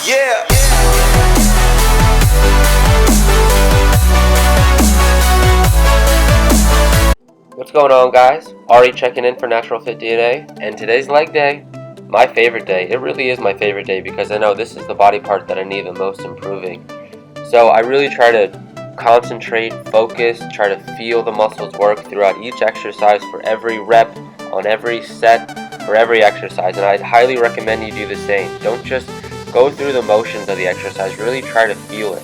Yeah. What's going on, guys? Ari checking in for Natural Fit DNA, and today's leg day. My favorite day. It really is my favorite day because I know this is the body part that I need the most improving. So I really try to concentrate, focus, try to feel the muscles work throughout each exercise for every rep, on every set, for every exercise. And I'd highly recommend you do the same. Don't just go through the motions of the exercise, really try to feel it.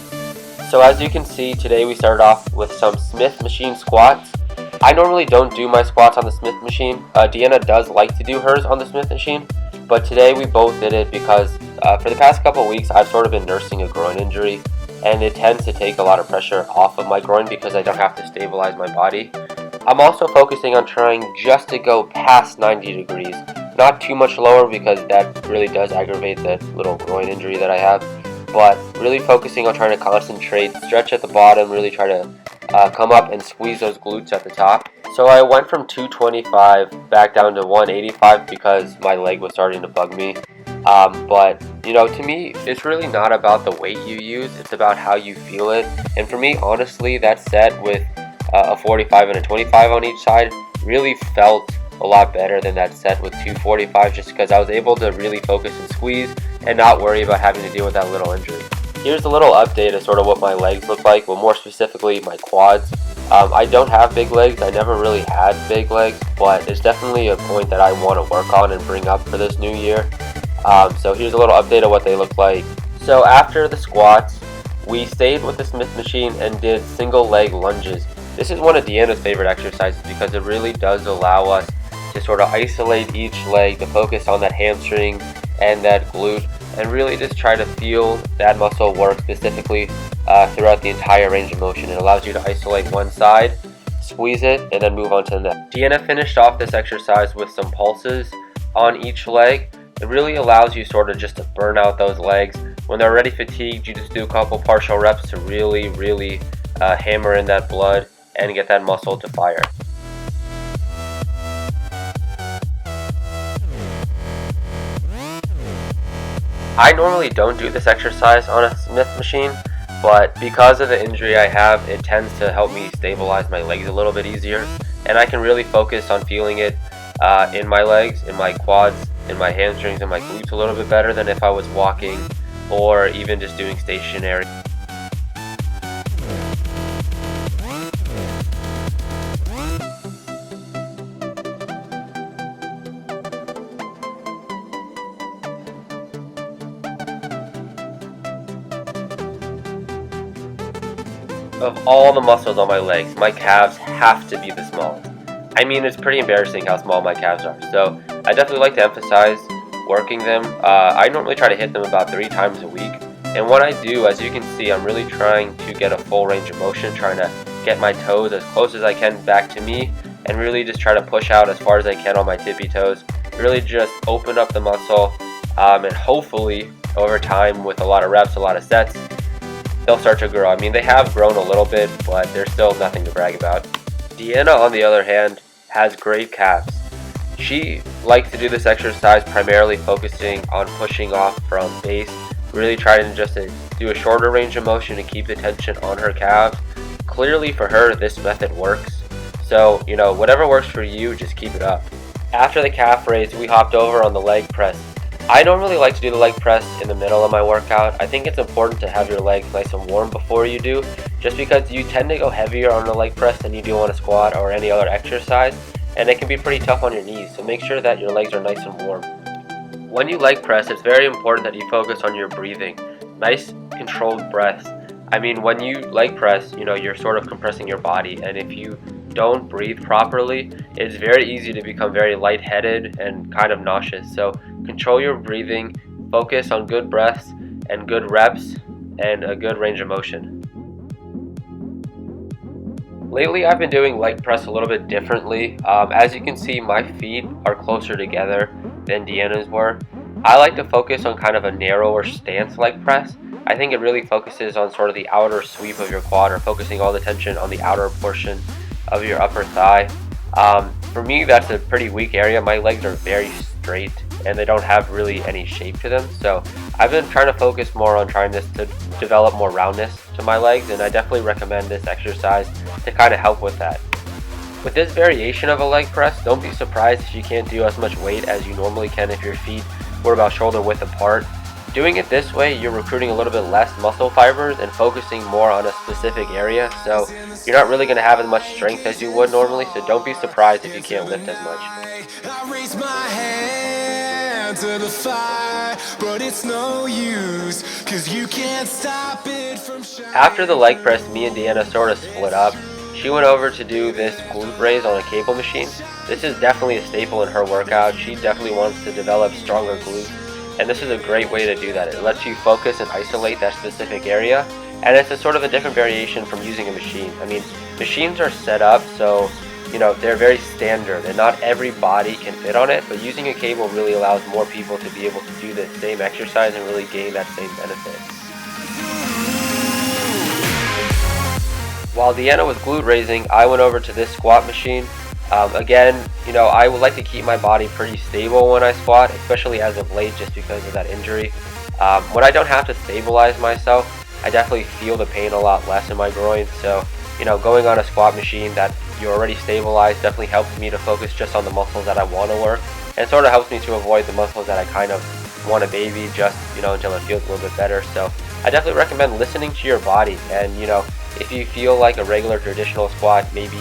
So as you can see, today we started off with some Smith machine squats. I normally don't do my squats on the Smith machine. Deanna does like to do hers on the Smith machine, but today we both did it because for the past couple of weeks I've sort of been nursing a groin injury, and it tends to take a lot of pressure off of my groin because I don't have to stabilize my body. I'm also focusing on trying just to go past 90 degrees, not too much lower because that really does aggravate that little groin injury that I have, but really focusing on trying to concentrate, stretch at the bottom, really try to come up and squeeze those glutes at the top. So I went from 225 back down to 185 because my leg was starting to bug me. But you know, to me, it's really not about the weight you use, it's about how you feel it. And for me, honestly, that set with a 45 and a 25 on each side really felt a lot better than that set with 245, just because I was able to really focus and squeeze and not worry about having to deal with that little injury. Here's a little update of sort of what my legs look like, well, more specifically my quads. I don't have big legs. I never really had big legs, but it's definitely a point that I want to work on and bring up for this new year. So here's a little update of what they look like. So after the squats, we stayed with the Smith machine and did single leg lunges. This is one of Deanna's favorite exercises because it really does allow us to sort of isolate each leg, to focus on that hamstring and that glute, and really just try to feel that muscle work specifically throughout the entire range of motion. It allows you to isolate one side, squeeze it, and then move on to the next. Deanna finished off this exercise with some pulses on each leg. It really allows you sort of just to burn out those legs. When they're already fatigued, you just do a couple partial reps to really hammer in that blood and get that muscle to fire. I normally don't do this exercise on a Smith machine, but because of the injury I have, it tends to help me stabilize my legs a little bit easier, and I can really focus on feeling it in my legs, in my quads, in my hamstrings, and my glutes a little bit better than if I was walking or even just doing stationary. Of all the muscles on my legs, my calves have to be the smallest. I mean, it's pretty embarrassing how small my calves are, so I definitely like to emphasize working them. I normally try to hit them about 3 times a week, and when I do, as you can see, I'm really trying to get a full range of motion, trying to get my toes as close as I can back to me, and really just try to push out as far as I can on my tippy toes, really just open up the muscle, and hopefully over time, with a lot of reps, a lot of sets, they'll start to grow. I mean, they have grown a little bit, but they're still nothing to brag about. Deanna, on the other hand, has great calves. She likes to do this exercise primarily focusing on pushing off from base, really trying just to do a shorter range of motion to keep the tension on her calves. Clearly for her, this method works. So, you know, whatever works for you, just keep it up. After the calf raise, we hopped over on the leg press. I normally like to do the leg press in the middle of my workout. I think it's important to have your legs nice and warm before you do, just because you tend to go heavier on the leg press than you do on a squat or any other exercise, and it can be pretty tough on your knees, so make sure that your legs are nice and warm. When you leg press, it's very important that you focus on your breathing. Nice controlled breaths. I mean, when you leg press, you know, you're sort of compressing your body, and if you don't breathe properly, it's very easy to become very lightheaded and kind of nauseous. So control your breathing, focus on good breaths and good reps and a good range of motion. Lately I've been doing leg press a little bit differently. As you can see, my feet are closer together than Deanna's were. I like to focus on kind of a narrower stance leg press. I think it really focuses on sort of the outer sweep of your quad, or focusing all the tension on the outer portion of your upper thigh. For me, that's a pretty weak area. My legs are very straight and they don't have really any shape to them. So I've been trying to focus more on trying this to develop more roundness to my legs, and I definitely recommend this exercise to kind of help with that. With this variation of a leg press, don't be surprised if you can't do as much weight as you normally can if your feet were about shoulder width apart. Doing it this way, you're recruiting a little bit less muscle fibers and focusing more on a specific area, so you're not really going to have as much strength as you would normally, so don't be surprised if you can't lift as much. I raise my hand to the fire, but it's no use, 'cause you can't stop it from shining. After the leg press, me and Deanna sort of split up. She went over to do this glute raise on a cable machine. This is definitely a staple in her workout. She definitely wants to develop stronger glutes, and this is a great way to do that. It lets you focus and isolate that specific area, and it's a sort of a different variation from using a machine. I mean, machines are set up so, you know, they're very standard and not every body can fit on it, but using a cable really allows more people to be able to do the same exercise and really gain that same benefit. While Deanna was glute raising, I went over to this squat machine. Again, you know, I would like to keep my body pretty stable when I squat, especially as of late just because of that injury. When I don't have to stabilize myself, I definitely feel the pain a lot less in my groin. So, you know, going on a squat machine that you're already stabilized definitely helps me to focus just on the muscles that I want to work, and sort of helps me to avoid the muscles that I kind of want to baby just, you know, until it feels a little bit better. So I definitely recommend listening to your body, and, you know, if you feel like a regular traditional squat may be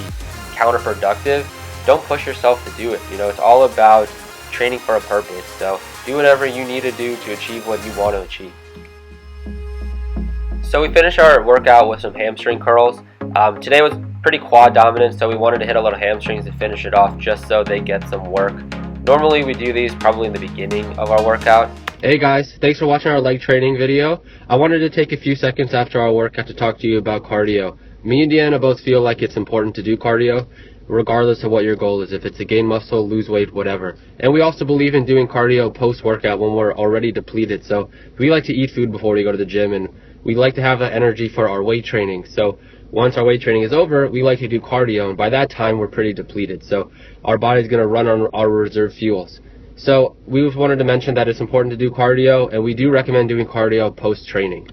counterproductive, don't push yourself to do it. You know, it's all about training for a purpose. So do whatever you need to do to achieve what you want to achieve. So we finished our workout with some hamstring curls. Today was pretty quad dominant, so we wanted to hit a little hamstrings to finish it off just so they get some work. Normally we do these probably in the beginning of our workout. Hey guys, thanks for watching our leg training video. I wanted to take a few seconds after our workout to talk to you about cardio. Me and Deanna both feel like it's important to do cardio, regardless of what your goal is, if it's to gain muscle, lose weight, whatever. And we also believe in doing cardio post-workout when we're already depleted. So we like to eat food before we go to the gym, and we like to have that energy for our weight training. So once our weight training is over, we like to do cardio, and by that time we're pretty depleted. So our body's going to run on our reserve fuels. So we just wanted to mention that it's important to do cardio, and we do recommend doing cardio post-training.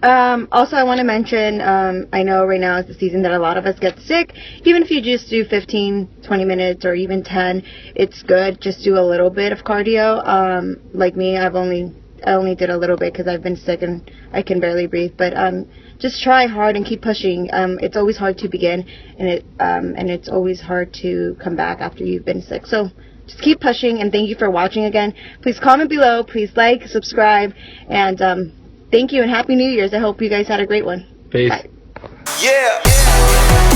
Also, I want to mention, I know right now is the season that a lot of us get sick. Even if you just do 15, 20 minutes or even 10, it's good. Just do a little bit of cardio. Like me, I only did a little bit because I've been sick and I can barely breathe. But just try hard and keep pushing. It's always hard to begin, and it's always hard to come back after you've been sick. So just keep pushing, and thank you for watching again. Please comment below. Please like, subscribe, and thank you and Happy New Year's. I hope you guys had a great one. Peace. Bye. Yeah.